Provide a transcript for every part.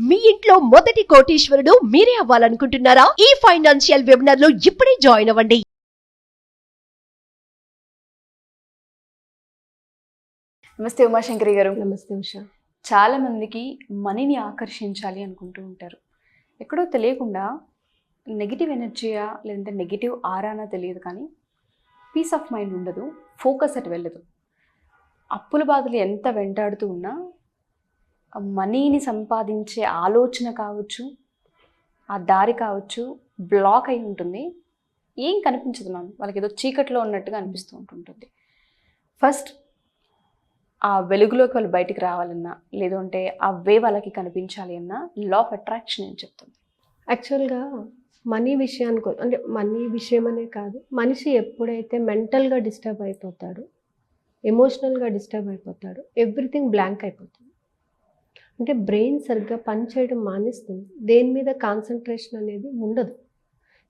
మీ ఇంట్లో మొదటి కోటీశ్వరుడు మీరే అవ్వాలనుకుంటున్నారా? ఈ ఫైనాన్షియల్ వెబినార్ లో ఇప్పుడే జాయిన్ అవ్వండి. నమస్తే ఉమాశంకరి గారు. నమస్తే ఉషా. చాలా మందికి మనీని ఆకర్షించాలి అనుకుంటూ ఉంటారు. ఎక్కడో తెలియకుండా నెగిటివ్ ఎనర్జీయా లేదంటే నెగిటివ్ ఆరానా తెలియదు, కానీ పీస్ ఆఫ్ మైండ్ ఉండదు, ఫోకస్ అటు వెళ్ళదు. అప్పుల బాధలు ఎంత వెంటాడుతూ ఉన్నా మనీని సంపాదించే ఆలోచన కావచ్చు, ఆ దారి కావచ్చు, బ్లాక్ అయి ఉంటుంది. ఏం కనిపించదు మ్యామ్, వాళ్ళకి ఏదో చీకట్లో ఉన్నట్టుగా అనిపిస్తూ ఉంటుంటుంది. ఫస్ట్ ఆ వెలుగులోకి వాళ్ళు బయటికి రావాలన్నా, లేదంటే ఆ వే వాళ్ళకి కనిపించాలి అన్నా లా ఆఫ్ అట్రాక్షన్ ఏం చెప్తుంది? యాక్చువల్గా మనీ విషయానికి అంటే మనీ విషయం అనే కాదు, మనిషి ఎప్పుడైతే మెంటల్గా డిస్టర్బ్ అయిపోతాడు, ఎమోషనల్గా డిస్టర్బ్ అయిపోతాడు, ఎవ్రీథింగ్ బ్లాంక్ అయిపోతుంది. అంటే బ్రెయిన్ సరిగ్గా పనిచేయడం మానేస్తుంది, దేని మీద కాన్సన్ట్రేషన్ అనేది ఉండదు.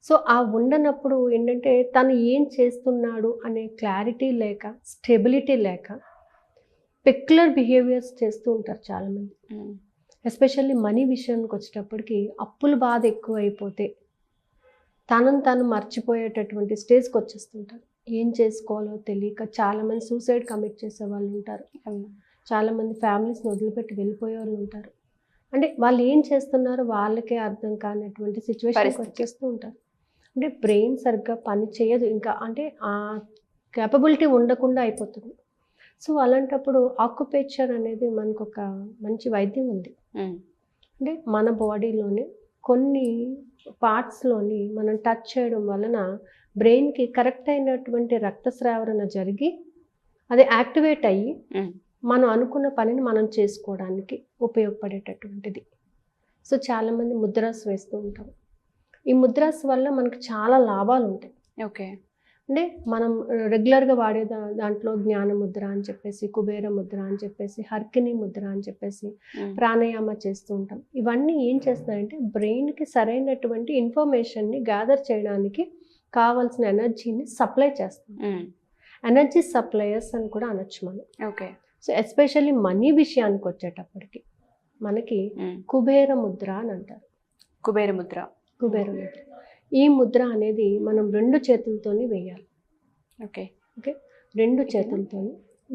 సో ఆ ఉండనప్పుడు ఏంటంటే తను ఏం చేస్తున్నాడు అనే క్లారిటీ లేక, స్టెబిలిటీ లేక పెక్యులర్ బిహేవియర్స్ చేస్తూ ఉంటారు చాలామంది. ఎస్పెషల్లీ మనీ విషయానికి వచ్చేటప్పటికి అప్పుల బాధ ఎక్కువ అయిపోతే తనను తాను మర్చిపోయేటటువంటి స్టేజ్కి వచ్చేస్తుంటారు. ఏం చేసుకోవాలో తెలియక చాలామంది సూసైడ్ కమిట్ చేసే వాళ్ళు ఉంటారు, చాలామంది ఫ్యామిలీస్ని వదిలిపెట్టి వెళ్ళిపోయే వాళ్ళు ఉంటారు. అంటే వాళ్ళు ఏం చేస్తున్నారో వాళ్ళకే అర్థం కానటువంటి సిచ్యువేషన్కి వచ్చేస్తూ ఉంటారు. అంటే బ్రెయిన్ సరిగ్గా పని చేయదు, ఇంకా అంటే ఆ కేపబిలిటీ ఉండకుండా అయిపోతుంది. సో అలాంటప్పుడు ఆక్యుపేచర్ అనేది మనకు ఒక మంచి వైద్యం ఉంది. అంటే మన బాడీలోనే కొన్ని పార్ట్స్లోని మనం టచ్ చేయడం వలన బ్రెయిన్కి కరెక్ట్ అయినటువంటి రక్తస్రావరణ జరిగి అది యాక్టివేట్ అయ్యి మనం అనుకున్న పనిని మనం చేసుకోవడానికి ఉపయోగపడేటటువంటిది. సో చాలామంది ముద్రాస్ వేస్తూ ఉంటాం. ఈ ముద్రాస్ వల్ల మనకు చాలా లాభాలు ఉంటాయి. ఓకే. అంటే మనం రెగ్యులర్గా వాడే దాంట్లో జ్ఞాన ముద్ర అని చెప్పేసి, కుబేర ముద్ర అని చెప్పేసి, హర్కిని ముద్ర అని చెప్పేసి ప్రాణాయామ చేస్తూ ఉంటాం. ఇవన్నీ ఏం చేస్తున్నాయంటే బ్రెయిన్కి సరైనటువంటి ఇన్ఫర్మేషన్ని గ్యాదర్ చేయడానికి కావాల్సిన ఎనర్జీని సప్లై చేస్తాం. ఎనర్జీ సప్లయర్స్ అని కూడా అనొచ్చు మనం. ఓకే. సో ఎస్పెషల్లీ మనీ విషయానికి వచ్చేటప్పటికి మనకి కుబేర ముద్ర అని అంటారు. కుబేర ముద్ర. కుబేర ముద్ర, ఈ ముద్ర అనేది మనం 2 చేతులతోని వేయాలి. ఓకే. ఓకే, 2 చేతులతోని.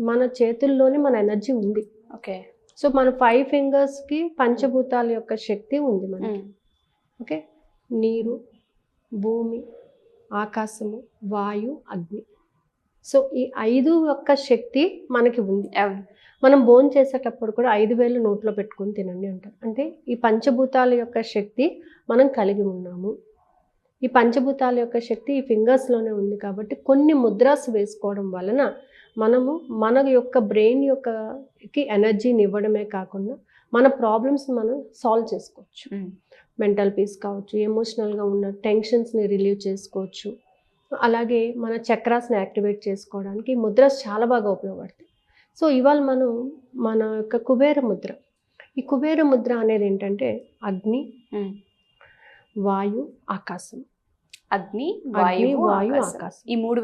మన చేతుల్లోనే మన ఎనర్జీ ఉంది. ఓకే. సో మన 5 ఫింగర్స్కి పంచభూతాల యొక్క శక్తి ఉంది మనకి. ఓకే, నీరు, భూమి, ఆకాశము, వాయు, అగ్ని. సో ఈ 5 యొక్క శక్తి మనకి ఉంది. మనం భోజనం చేసేటప్పుడు కూడా 5 వేలు నోట్లో పెట్టుకొని తినండి అంటారు. అంటే ఈ పంచభూతాల యొక్క శక్తి మనం కలిగి ఉన్నాము. ఈ పంచభూతాల యొక్క శక్తి ఈ ఫింగర్స్లోనే ఉంది. కాబట్టి కొన్ని ముద్రాస్ వేసుకోవడం వలన మనము మన యొక్క బ్రెయిన్ యొక్కకి ఎనర్జీని ఇవ్వడమే కాకుండా మన ప్రాబ్లమ్స్ మనం సాల్వ్ చేసుకోవచ్చు. మెంటల్ పీస్ కావచ్చు, ఎమోషనల్గా ఉన్న టెన్షన్స్ని రిలీవ్ చేసుకోవచ్చు. అలాగే మన చక్రాస్ని యాక్టివేట్ చేసుకోవడానికి ఈ ముద్రాస్ చాలా బాగా ఉపయోగపడతాయి. సో ఇవాళ మనం మన యొక్క కుబేర ముద్ర, ఈ కుబేర ముద్ర అనేది ఏంటంటే అగ్ని, వాయు, ఆకాశం. అగ్ని, వాయు, ఆకాశం. ఈ 3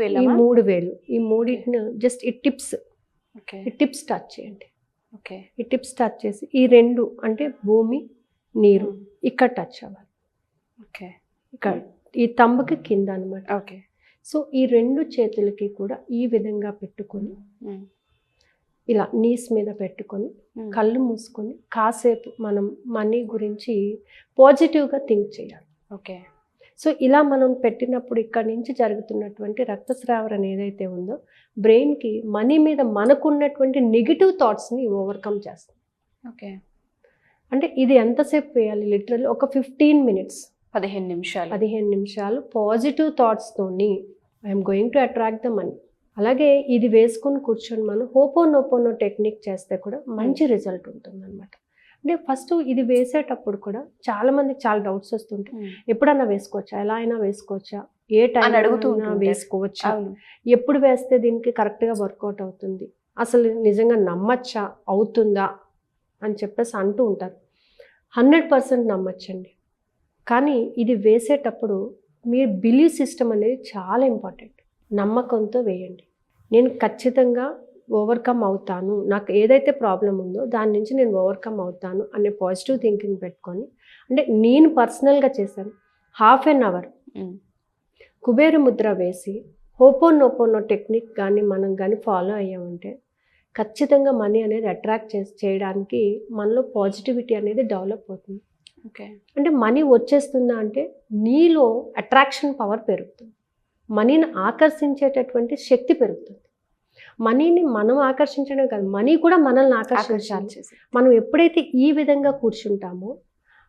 వేలు, ఈ మూడింటిని జస్ట్ ఈ టిప్స్ టచ్ చేయండి. ఓకే, ఈ టిప్స్ టచ్ చేసి ఈ 2 అంటే భూమి, నీరు ఇక్కడ టచ్ అవ్వాలి. ఓకే, ఇక్కడ ఈ తంబకి కింద అనమాట. ఓకే. సో ఈ 2 చేతులకి కూడా ఈ విధంగా పెట్టుకొని ఇలా నీస్ మీద పెట్టుకొని కళ్ళు మూసుకొని కాసేపు మనం మనీ గురించి పాజిటివ్గా థింక్ చేయాలి. ఓకే. సో ఇలా మనం పెట్టినప్పుడు ఇక్కడ నుంచి జరుగుతున్నటువంటి రక్తస్రావరణ ఏదైతే ఉందో బ్రెయిన్కి మనీ మీద మనకున్నటువంటి నెగిటివ్ థాట్స్ని ఓవర్కమ్ చేస్తుంది. ఓకే. అంటే ఇది ఎంతసేపు వేయాలి? లిటరల్లీ ఒక 15 మినిట్స్, 15 నిమిషాలు పాజిటివ్ థాట్స్తోని I'm going to attract the money. అలాగే ఇది వేసుకొని కూర్చొని మనం హోపోనోపోనో టెక్నిక్ చేస్తే కూడా మంచి రిజల్ట్ ఉంటుంది అనమాట. అంటే ఫస్ట్ ఇది వేసేటప్పుడు కూడా చాలామందికి చాలా డౌట్స్ వస్తుంటాయి. ఎప్పుడన్నా వేసుకోవచ్చా, ఎలా అయినా వేసుకోవచ్చా, ఏ టైం అడుగుతున్నా వేసుకోవచ్చా, ఎప్పుడు వేస్తే దీనికి కరెక్ట్గా వర్కౌట్ అవుతుంది, అసలు నిజంగా నమ్మచ్చా, అవుతుందా అని చెప్పేసి అంటూ ఉంటారు. 100% నమ్మచ్చండి. కానీ ఇది వేసేటప్పుడు మీ బిలీవ్ సిస్టమ్ అనేది చాలా ఇంపార్టెంట్. నమ్మకంతో వేయండి. నేను ఖచ్చితంగా ఓవర్కమ్ అవుతాను, నాకు ఏదైతే ప్రాబ్లం ఉందో దాని నుంచి నేను ఓవర్కమ్ అవుతాను అనే పాజిటివ్ థింకింగ్ పెట్టుకొని, అంటే నేను పర్సనల్గా చేశాను 1/2 అవర్ కుబేర ముద్ర వేసి హోపోనోపోనో టెక్నిక్ కానీ మనం కానీ ఫాలో అయ్యామంటే ఖచ్చితంగా మనీ అనేది అట్రాక్ట్ చేయడానికి మనలో పాజిటివిటీ అనేది డెవలప్ అవుతుంది. ఓకే, అంటే మనీ వచ్చేస్తుందా అంటే నీలో అట్రాక్షన్ పవర్ పెరుగుతుంది, మనీని ఆకర్షించేటటువంటి శక్తి పెరుగుతుంది. మనీని మనం ఆకర్షించడం కాదు, మనీ కూడా మనల్ని ఆకర్షించాలి. మనం ఎప్పుడైతే ఈ విధంగా కూర్చుంటామో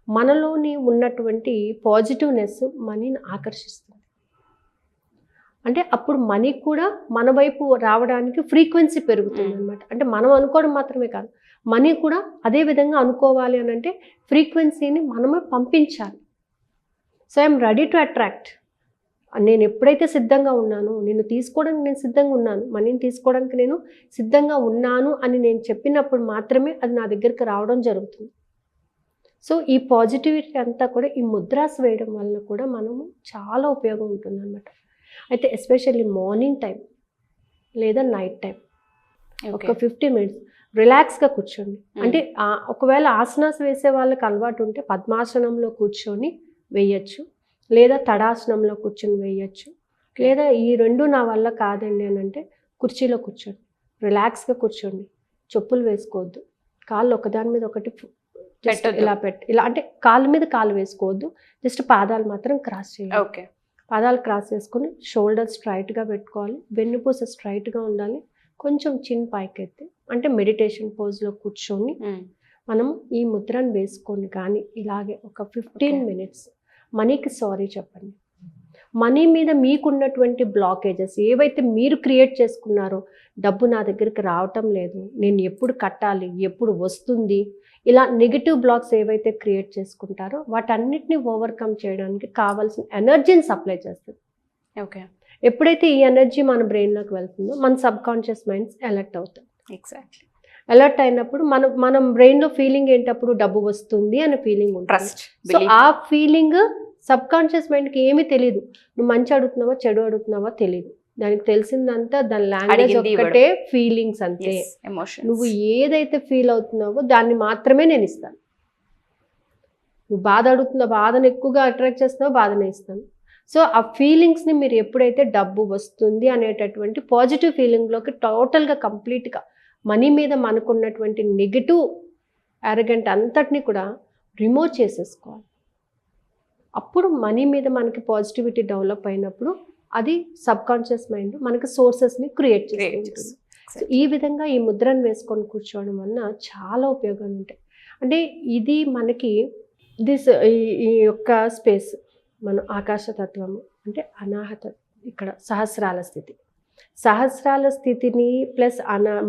మనలోని ఉన్నటువంటి పాజిటివ్నెస్ మనీని ఆకర్షిస్తుంది. అంటే అప్పుడు మనీ కూడా మన వైపు రావడానికి ఫ్రీక్వెన్సీ పెరుగుతుంది అనమాట. అంటే మనం అనుకోవడం మాత్రమే కాదు, మనీ కూడా అదే విధంగా అనుకోవాలి అని అంటే ఫ్రీక్వెన్సీని మనమే పంపించాలి. So I'm ready to attract. నేను ఎప్పుడైతే సిద్ధంగా ఉన్నానో, నేను తీసుకోవడానికి నేను సిద్ధంగా ఉన్నాను, మనీని తీసుకోవడానికి నేను సిద్ధంగా ఉన్నాను అని నేను చెప్పినప్పుడు మాత్రమే అది నా దగ్గరికి రావడం జరుగుతుంది. సో ఈ పాజిటివిటీ అంతా కూడా ఈ ముద్రాస్ వేయడం వల్ల కూడా మనము చాలా ఉపయోగం ఉంటుంది అన్నమాట. అయితే ఎస్పెషల్లీ మార్నింగ్ టైం లేదా నైట్ టైం ఒక 50 minutes రిలాక్స్గా కూర్చోండి. అంటే ఒకవేళ ఆసనాస్ వేసే వాళ్ళకి అలవాటు ఉంటే పద్మాసనంలో కూర్చొని వేయచ్చు, లేదా తడాసనంలో కూర్చొని వేయచ్చు, లేదా ఈ రెండు నా వల్ల కాదండి అని అంటే కుర్చీలో కూర్చోండి, రిలాక్స్గా కూర్చోండి, చెప్పులు వేసుకోవద్దు, కాళ్ళు ఒకదాని మీద ఒకటి ఇలా అంటే కాళ్ళ మీద కాళ్ళు వేసుకోవద్దు, జస్ట్ పాదాలు మాత్రం క్రాస్ చేయాలి. ఓకే, పాదాలు క్రాస్ చేసుకొని షోల్డర్ స్ట్రైట్గా పెట్టుకోవాలి, వెన్నుపూస స్ట్రైట్గా ఉండాలి, కొంచెం చిన్ పైకెత్తి అంటే మెడిటేషన్ పోజ్లో కూర్చొని మనం ఈ ముద్రను వేసుకొని కానీ ఇలాగే ఒక 15 minutes మనీకి సారీ చెప్పండి. మనీ మీద మీకున్నటువంటి బ్లాకేజెస్ ఏవైతే మీరు క్రియేట్ చేసుకున్నారో, డబ్బు నా దగ్గరికి రావటం లేదు, నేను ఎప్పుడు కట్టాలి, ఎప్పుడు వస్తుంది, ఇలా నెగిటివ్ బ్లాక్స్ ఏవైతే క్రియేట్ చేసుకుంటారో వాటన్నిటిని ఓవర్కమ్ చేయడానికి కావాల్సిన ఎనర్జీని సప్లై చేస్తుంది. ఓకే, ఎప్పుడైతే ఈ ఎనర్జీ మన బ్రెయిన్లోకి వెళ్తుందో మన సబ్కాన్షియస్ మైండ్స్ అలర్ట్ అవుతాయి. ఎగ్జాక్ట్లీ. అలర్ట్ అయినప్పుడు మనం బ్రెయిన్లో ఫీలింగ్ ఏంటప్పుడు డబ్బు వస్తుంది అనే ఫీలింగ్ ఉంటుంది. ట్రస్ట్. సో ఆ ఫీలింగ్ సబ్కాన్షియస్ మైండ్కి ఏమీ తెలియదు, నువ్వు మంచి అడుగుతున్నావా చెడు అడుగుతున్నావా తెలియదు, దానికి తెలిసిందంతా దాని లాంగ్వేజ్ ఒక్కటే ఫీలింగ్స్ అంతే. నువ్వు ఏదైతే ఫీల్ అవుతున్నావో దాన్ని మాత్రమే నేను ఇస్తాను. నువ్వు బాధ అడుగుతున్నావు, బాధను ఎక్కువగా అట్రాక్ట్ చేస్తున్నావు, బాధనే ఇస్తాను. సో ఆ ఫీలింగ్స్ని మీరు ఎప్పుడైతే డబ్బు వస్తుంది అనేటటువంటి పాజిటివ్ ఫీలింగ్లోకి టోటల్గా కంప్లీట్గా మనీ మీద మనకున్నటువంటి నెగిటివ్ అరగెంట్ అంతటిని కూడా రిమూవ్ చేసేసుకోవాలి. అప్పుడు మనీ మీద మనకి పాజిటివిటీ డెవలప్ అయినప్పుడు అది సబ్కాన్షియస్ మైండ్ మనకి సోర్సెస్ని క్రియేట్ చేస్తుంది. సో ఈ విధంగా ఈ ముద్రను వేసుకొని కూర్చోవడం వలన చాలా ఉపయోగాలు ఉంటాయి. అంటే ఇది మనకి ఈ యొక్క స్పేస్ మన ఆకాశతత్వము అంటే అనాహత, ఇక్కడ సహస్రాల స్థితిని ప్లస్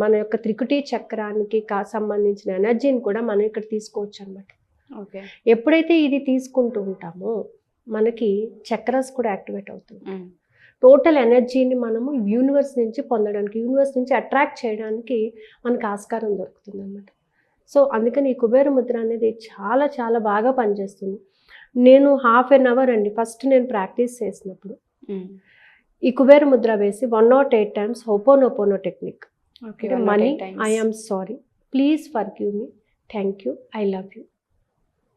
మన యొక్క త్రికుటి చక్రానికి సంబంధించిన ఎనర్జీని కూడా మనం ఇక్కడ తీసుకోవచ్చు అనమాట. ఓకే, ఎప్పుడైతే ఇది తీసుకుంటూ ఉంటామో మనకి చక్రాస్ కూడా యాక్టివేట్ అవుతుంది. టోటల్ ఎనర్జీని మనము యూనివర్స్ నుంచి పొందడానికి, యూనివర్స్ నుంచి అట్రాక్ట్ చేయడానికి మనకు ఆస్కారం దొరుకుతుంది అనమాట. సో అందుకని ఈ కుబేర ముద్ర అనేది చాలా చాలా బాగా పనిచేస్తుంది. నేను 1/2 hour అండి ఫస్ట్ నేను ప్రాక్టీస్ చేసినప్పుడు ఈ కుబేర ముద్ర వేసి 108 times Ho'oponopono technique, money, I am sorry, please forgive me, thank you, I love you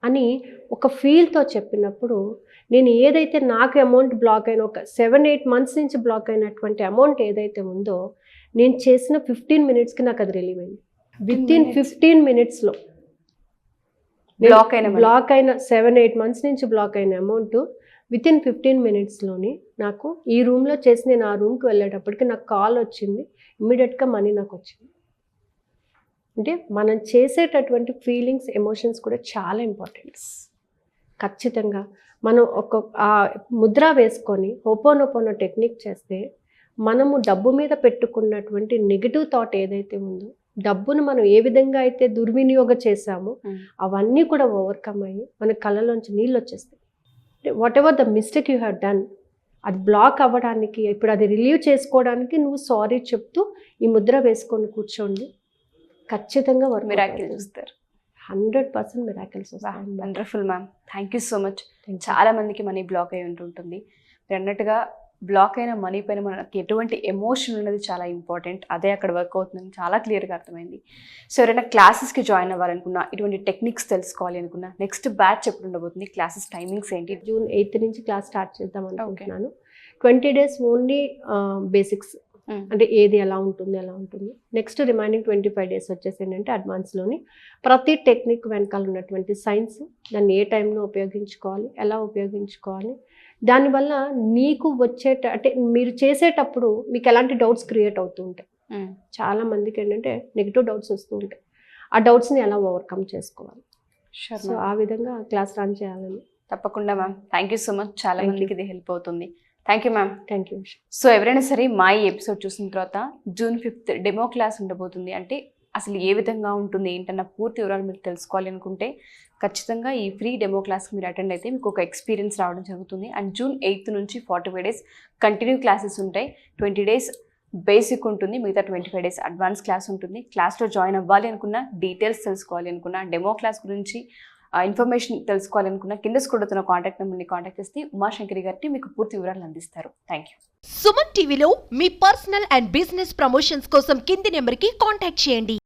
అని ఒక ఫీల్తో చెప్పినప్పుడు నేను ఏదైతే నాకు అమౌంట్ బ్లాక్ అయిన ఒక 7-8 months నుంచి బ్లాక్ అయినటువంటి అమౌంట్ ఏదైతే ఉందో నేను చేసిన 15 minutesకి నాకు అది రిలీవ్ అయింది. వితిన్ 15 minutesలో బ్లాక్ అయిన 7-8 months నుంచి బ్లాక్ అయిన అమౌంట్ వితిన్ 15 minutesలోని నాకు ఈ రూమ్లో చేసి నేను ఆ రూమ్కి వెళ్ళేటప్పటికి నాకు కాల్ వచ్చింది, ఇమ్మీడియట్గా మనీ నాకు వచ్చింది. అంటే మనం చేసేటటువంటి ఫీలింగ్స్, ఎమోషన్స్ కూడా చాలా ఇంపార్టెంట్. ఖచ్చితంగా మనం ఆ ముద్ర వేసుకొని హోపోనోపోనో టెక్నిక్ చేస్తే మనము డబ్బు మీద పెట్టుకున్నటువంటి నెగిటివ్ థాట్ ఏదైతే ఉందో, డబ్బును మనం ఏ విధంగా అయితే దుర్వినియోగం చేసామో అవన్నీ కూడా ఓవర్కమ్ అయ్యి మన కళ్ళలోంచి నీళ్ళు వచ్చేస్తాయి. What ever the mistake you have done అది బ్లాక్ అవ్వడానికి, ఇప్పుడు అది రిలీవ్ చేసుకోవడానికి నువ్వు సారీ చెప్తూ ఈ ముద్ర వేసుకొని కూర్చోండి, ఖచ్చితంగా మిరాకిల్ చూస్తారు. 100% మిరాకిల్స్ వస్తాయి. Wonderful ma'am, thank you so much. చాలా మందికి మనీ బ్లాక్ అయి ఉంటుంటుంది. మీరు అన్నట్టుగా బ్లాక్ అయిన మనీ పైన మనకి ఎటువంటి ఎమోషన్ అనేది చాలా ఇంపార్టెంట్, అదే అక్కడ వర్క్ అవుతుందని చాలా క్లియర్గా అర్థమైంది. సో ఎవరైనా క్లాసెస్కి జాయిన్ అవ్వాలనుకున్నా, ఇటువంటి టెక్నిక్స్ తెలుసుకోవాలి అనుకున్నా, నెక్స్ట్ బ్యాచ్ ఎప్పుడు ఉండబోతుంది, క్లాసెస్ టైమింగ్స్ ఏంటి? జూన్ 8 నుంచి క్లాస్ స్టార్ట్ చేద్దాం అనుకుంటున్నాను. 20 days ఓన్లీ బేసిక్స్, అంటే ఏది ఎలా ఉంటుంది. నెక్స్ట్ రిమైనింగ్ 25 days వచ్చేసి ఏంటంటే అడ్వాన్స్లోని ప్రతి టెక్నిక్ వెనకాల ఉన్నటువంటి సైన్స్, దాన్ని ఏ టైంలో ఉపయోగించుకోవాలి, ఎలా ఉపయోగించుకోవాలి, దానివల్ల నీకు అంటే మీరు చేసేటప్పుడు మీకు ఎలాంటి డౌట్స్ క్రియేట్ అవుతూ ఉంటాయి. చాలా మందికి ఏంటంటే నెగిటివ్ డౌట్స్ వస్తూ ఉంటాయి. ఆ డౌట్స్ని ఎలా ఓవర్కమ్ చేసుకోవాలి, సో ఆ విధంగా క్లాస్ రన్ చేయాలని. తప్పకుండా ma'am, thank you so much. చాలా మందికి ఇది హెల్ప్ అవుతుంది. Thank you ma'am. Thank you. So ఎవరైనా సరే మా ఈ ఎపిసోడ్ చూసిన తర్వాత June 5th డెమో క్లాస్ ఉండబోతుంది, అంటే అసలు ఏ విధంగా ఉంటుంది ఏంటన్న పూర్తి వివరాలు మీరు తెలుసుకోవాలి అనుకుంటే ఖచ్చితంగా ఈ ఫ్రీ డెమో క్లాస్కి మీరు అటెండ్ అయితే మీకు ఒక ఎక్స్పీరియన్స్ రావడం జరుగుతుంది. అండ్ June 8th నుంచి 45 days కంటిన్యూ క్లాసెస్ ఉంటాయి. 20 days బేసిక్ ఉంటుంది, మిగతా 25 days అడ్వాన్స్ క్లాస్ ఉంటుంది. క్లాస్లో జాయిన్ అవ్వాలి అనుకున్నా, డీటెయిల్స్ తెలుసుకోవాలి అనుకున్నా, డెమో క్లాస్ గురించి ఇన్ఫర్మేషన్ తెలుసుకోవాలనుకున్న కింద స్క్రోల్ కాంటాక్ట్ నెంబర్ని కాంటాక్ట్ చేస్తే ఉమాశంకరి గారికి మీకు పూర్తి వివరాలు అందిస్తారు. Thank you. సుమన్ టీవీలో మీ పర్సనల్ అండ్ బిజినెస్ ప్రమోషన్స్ కోసం కింది నెంబర్కి కాంటాక్ట్ చేయండి.